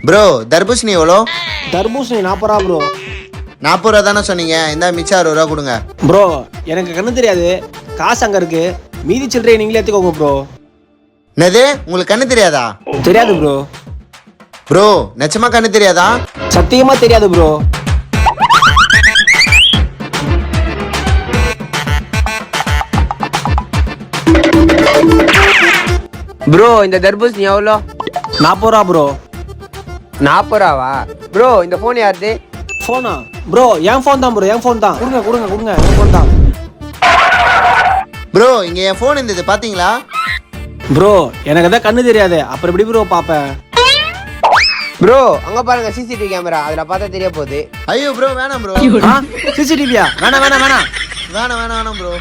Bro தர்பூசணி எவ்வளோ? தர்பூசணி 40 ரூபா ப்ரோ. 40 ரூபா தானே சொன்னீங்க, இந்த மிச்சம் 60 ரூபா கொடுங்க. ப்ரோ எனக்கு கண்ணு தெரியாது, காசு அங்கே இருக்கு, மீதி சில்லறையை நீங்களே எடுத்துக்கோங்க ப்ரோ. என்னது, உங்களுக்கு கண்ணு தெரியாதா? தெரியாது ப்ரோ. ப்ரோ நிச்சயமா கண்ணு தெரியாதா? சத்தியமா தெரியாது ப்ரோ. ப்ரோ இந்த தர்பூசணி எவ்வளோ? 40 ரூபா ப்ரோ. 40 ரூபாவா? ப்ரோ இந்த ஃபோன் யாருது? ஃபோனா ப்ரோ? என் ஃபோன் தான் ப்ரோ, என் ஃபோன் தான். கொடுங்க கொடுங்க கொடுங்க, என் ஃபோன் தான். ப்ரோ இங்க என் ஃபோன் இருந்தது பாத்தீங்களா? ப்ரோ எனக்கு தான் கண்ணு தெரியாது, அப்புறம் எப்படி ப்ரோ பாப்பேன்? ப்ரோ அங்க பாருங்க சிசிடிவி கேமரா, அதுல பார்த்தா தெரிய போகுது. ஐயோ ப்ரோ வேணாம் ப்ரோ. சிசிடிவியா? வேணாம் வேணாம் வேணாம் வேணாம் வேணாம் வேணாம் ப்ரோ.